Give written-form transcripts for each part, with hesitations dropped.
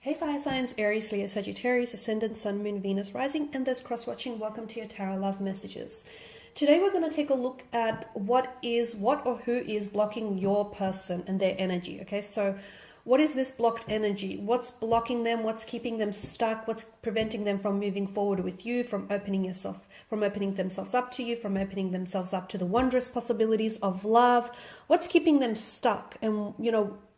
Hey fire signs, Aries, Leo, Sagittarius, Ascendant, Sun, Moon, Venus, Rising, and those cross-watching, welcome to your Tarot Love Messages. Today we're going to take a look at what or who is blocking your person and their energy, okay? So what is this blocked energy? What's blocking them? What's keeping them stuck? What's preventing them from moving forward with you, from opening themselves up to you, from opening themselves up to the wondrous possibilities of love? What's keeping them stuck? And,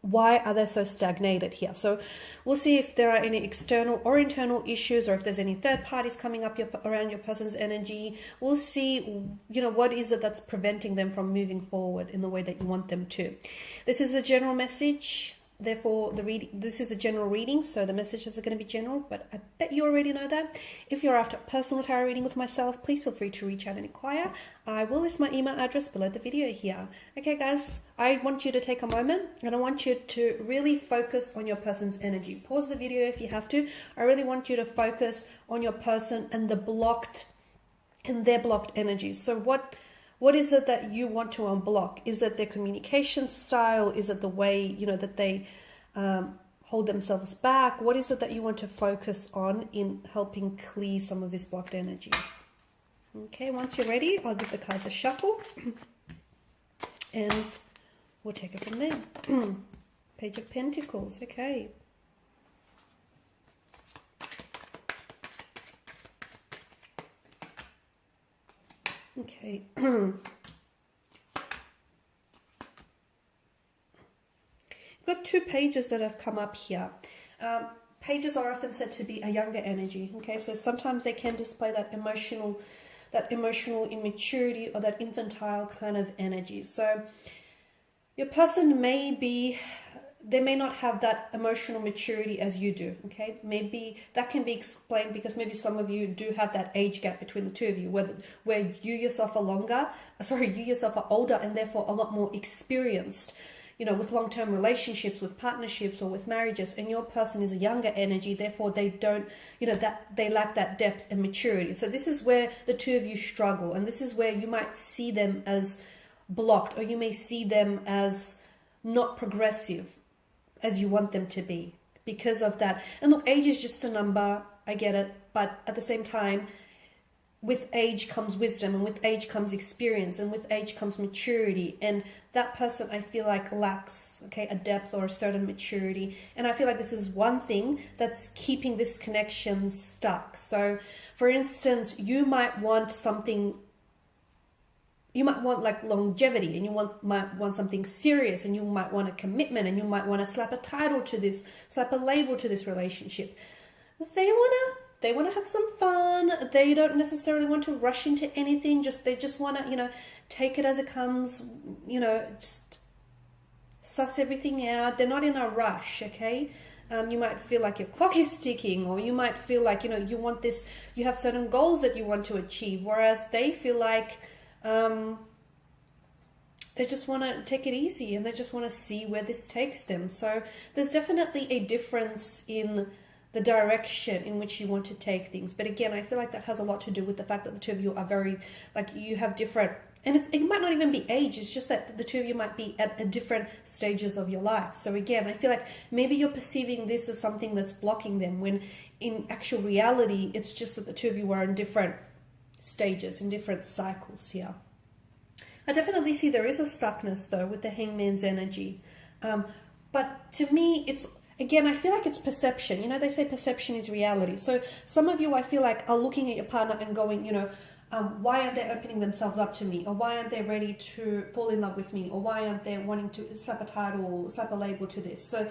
why are they so stagnated here? So we'll see if there are any external or internal issues, or if there's any third parties coming up around your person's energy. We'll see, what is it that's preventing them from moving forward in the way that you want them to. This is a general message. Therefore, this is a general reading, so the messages are going to be general, but I bet you already know that. If you're after a personal tarot reading with myself, please feel free to reach out and inquire. I will list my email address below the video here. Okay, guys, I want you to take a moment, and I want you to really focus on your person's energy. Pause the video if you have to. I really want you to focus on your person and their blocked energies. So what is it that you want to unblock? Is it their communication style? Is it the way, that they hold themselves back? What is it that you want to focus on in helping clear some of this blocked energy? Okay, once you're ready, I'll give the cards a shuffle and we'll take it from there. Page of Pentacles, okay. Okay. Got two pages that have come up here. Pages are often said to be a younger energy. Okay, so sometimes they can display that emotional immaturity or that infantile kind of energy. So your person they may not have that emotional maturity as you do, okay? Maybe that can be explained because maybe some of you do have that age gap between the two of you, where you yourself are older and therefore a lot more experienced, with long-term relationships, with partnerships, or with marriages, and your person is a younger energy, therefore they don't, they lack that depth and maturity. So this is where the two of you struggle, and this is where you might see them as blocked, or you may see them as not progressive as you want them to be because of that. And look, age is just a number, I get it, but at the same time, with age comes wisdom, and with age comes experience, and with age comes maturity, and that person, I feel like, lacks a depth or a certain maturity, and I feel like this is one thing that's keeping this connection stuck. So for instance, you might want like longevity, and you might want something serious, and you might want a commitment, and you might want to slap a title to this, slap a label to this relationship. They want to have some fun. They don't necessarily want to rush into anything. They just want to, take it as it comes, just suss everything out. They're not in a rush, okay? You might feel like your clock is ticking, or you might feel like, you want this, you have certain goals that you want to achieve, whereas they feel like they just want to take it easy, and they just want to see where this takes them. So there's definitely a difference in the direction in which you want to take things. But again, I feel like that has a lot to do with the fact that the two of you are very, you have different, and it might not even be age, it's just that the two of you might be at different stages of your life. So again, I feel like maybe you're perceiving this as something that's blocking them, when in actual reality, it's just that the two of you are in different stages, in different cycles here. I definitely see there is a stuckness though with the Hangman's energy. But to me, again, I feel like it's perception. They say perception is reality. So some of you, I feel like, are looking at your partner and going, why aren't they opening themselves up to me? Or why aren't they ready to fall in love with me? Or why aren't they wanting to slap a title, slap a label to this? So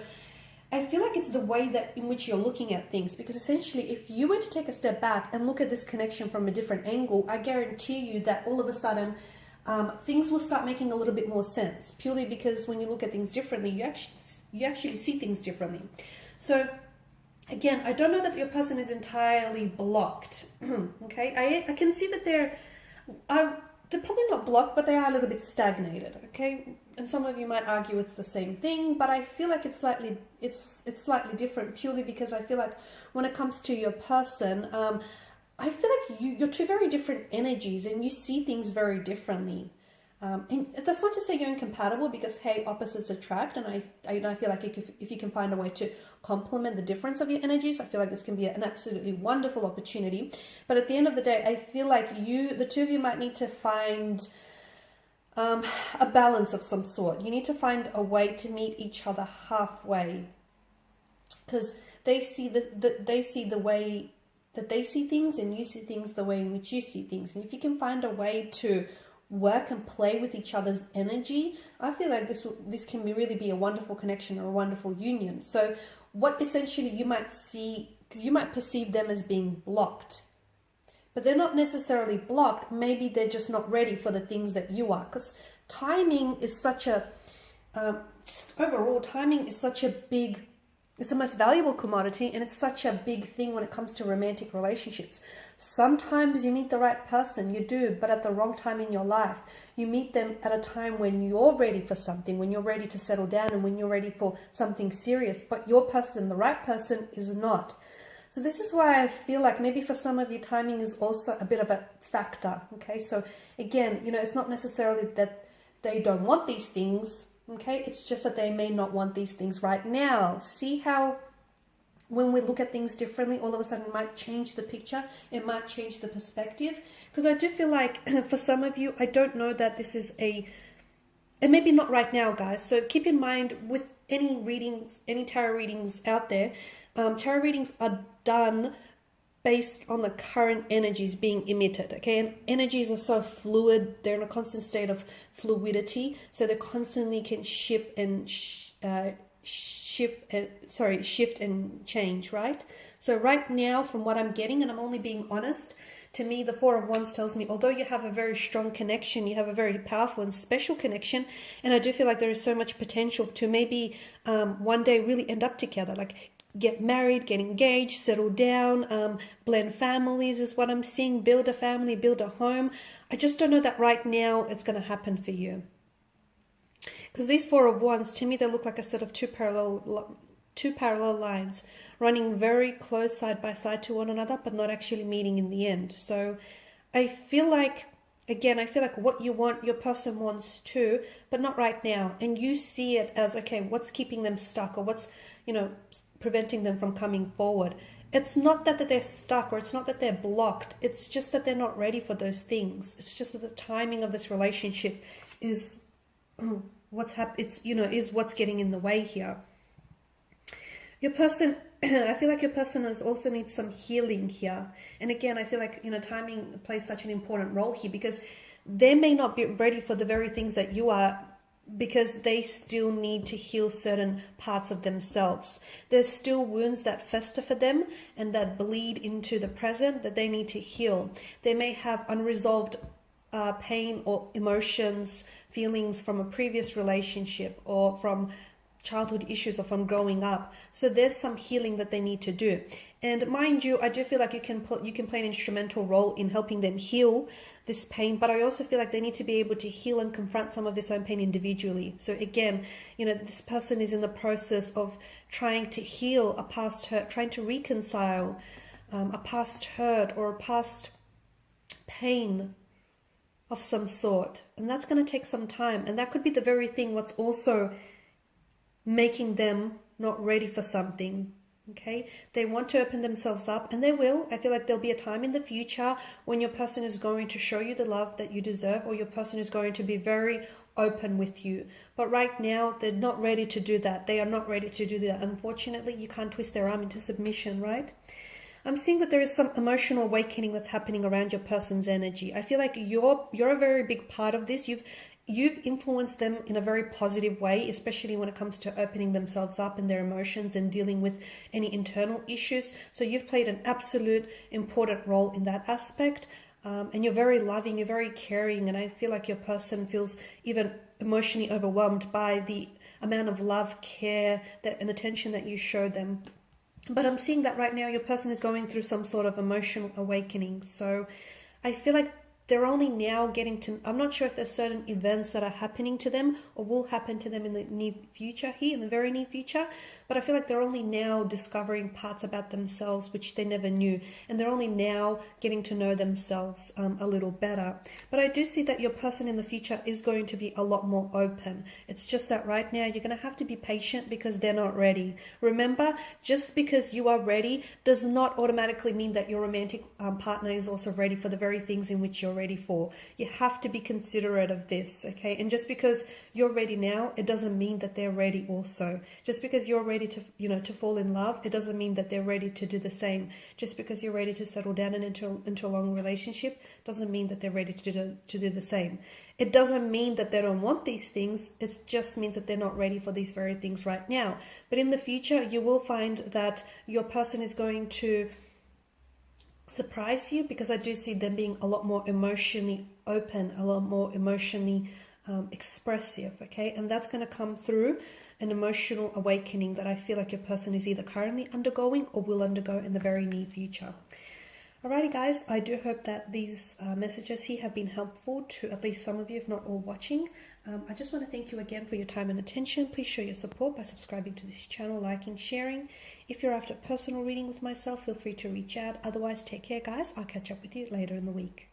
I feel like it's the way in which you're looking at things, because essentially if you were to take a step back and look at this connection from a different angle, I guarantee you that all of a sudden things will start making a little bit more sense, purely because when you look at things differently, you actually see things differently. So again, I don't know that your person is entirely blocked. Okay, I can see that they're probably not blocked, but they are a little bit stagnated. Okay, and some of you might argue it's the same thing, but I feel like it's slightly different, purely because I feel like when it comes to your person, I feel like you're two very different energies, and you see things very differently. And that's not to say you're incompatible, because hey, opposites attract, and I feel like if you can find a way to complement the difference of your energies, I feel like this can be an absolutely wonderful opportunity. But at the end of the day, I feel like the two of you might need to find a balance of some sort. You need to find a way to meet each other halfway, because they see the way that they see things, and you see things the way in which you see things. And if you can find a way to work and play with each other's energy, I feel like this can really be a wonderful connection or a wonderful union. So what essentially you might see, because you might perceive them as being blocked, but they're not necessarily blocked. Maybe they're just not ready for the things that you are, because timing is such a overall, timing is such a big, it's the most valuable commodity, and it's such a big thing when it comes to romantic relationships. Sometimes you meet the right person, you do, but at the wrong time in your life. You meet them at a time when you're ready for something, when you're ready to settle down, and when you're ready for something serious, but your person, the right person, is not. So this is why I feel like maybe for some of you, timing is also a bit of a factor, okay? So again, it's not necessarily that they don't want these things, okay? It's just that they may not want these things right now. See how when we look at things differently, all of a sudden it might change the picture, it might change the perspective. Because I do feel like for some of you, I don't know that this is and maybe not right now, guys. So keep in mind with any readings, any tarot readings out there, tarot readings are done based on the current energies being emitted, okay? And energies are so fluid, they're in a constant state of fluidity, so they constantly can shift and change, right? So right now, from what I'm getting, and I'm only being honest, to me, the Four of Wands tells me, although you have a very strong connection, you have a very powerful and special connection, and I do feel like there is so much potential to maybe one day really end up together, like get married, get engaged, settle down, blend families is what I'm seeing, build a family, build a home. I just don't know that right now it's going to happen for you. Because these Four of Wands, to me, they look like a set of two parallel lines running very close side by side to one another, but not actually meeting in the end. So I feel like, again, what you want, your person wants too, but not right now. And you see it as, okay, what's keeping them stuck, or what's, preventing them from coming forward. It's not that they're stuck, or it's not that they're blocked. It's just that they're not ready for those things. It's just that the timing of this relationship is is what's getting in the way here. Your person, I feel like your person also needs some healing here. And again, I feel like, timing plays such an important role here, because they may not be ready for the very things that you are, because they still need to heal certain parts of themselves. There's still wounds that fester for them and that bleed into the present that they need to heal. They may have unresolved pain or emotions, feelings from a previous relationship, or from childhood issues, or from growing up. So there's some healing that they need to do. And mind you, I do feel like you can play an instrumental role in helping them heal this pain, but I also feel like they need to be able to heal and confront some of this own pain individually. So again, this person is in the process of trying to heal a past hurt, trying to reconcile a past hurt or a past pain of some sort. And that's going to take some time. And that could be the very thing what's also making them not ready for something. Okay, they want to open themselves up, and they will. I feel like there'll be a time in the future when your person is going to show you the love that you deserve, or your person is going to be very open with you. But right now, they're not ready to do that. They are not ready to do that. Unfortunately, you can't twist their arm into submission, right? I'm seeing that there is some emotional awakening that's happening around your person's energy. I feel like you're a very big part of this. You've influenced them in a very positive way, especially when it comes to opening themselves up and their emotions and dealing with any internal issues. So you've played an absolute important role in that aspect. And you're very loving, you're very caring. And I feel like your person feels even emotionally overwhelmed by the amount of love, care, and attention that you show them. But I'm seeing that right now your person is going through some sort of emotional awakening. So I feel like they're only now getting to, I'm not sure if there's certain events that are happening to them or will happen to them in the near future here, in the very near future, but I feel like they're only now discovering parts about themselves which they never knew, and they're only now getting to know themselves a little better. But I do see that your person in the future is going to be a lot more open. It's just that right now you're going to have to be patient because they're not ready. Remember, just because you are ready does not automatically mean that your romantic partner is also ready for the very things in which you're ready for. You have to be considerate of this, okay? And just because you're ready now, it doesn't mean that they're ready also. Just because you're ready to, to fall in love, it doesn't mean that they're ready to do the same. Just because you're ready to settle down and into a long relationship doesn't mean that they're ready to do the same. It doesn't mean that they don't want these things. It just means that they're not ready for these very things right now. But in the future, you will find that your person is going to surprise you, because I do see them being a lot more emotionally open, a lot more emotionally expressive, okay? And that's going to come through an emotional awakening that I feel like your person is either currently undergoing or will undergo in the very near future. Alrighty guys, I do hope that these messages here have been helpful to at least some of you, if not all watching. I just want to thank you again for your time and attention. Please show your support by subscribing to this channel, liking, sharing. If you're after a personal reading with myself, feel free to reach out. Otherwise, take care guys. I'll catch up with you later in the week.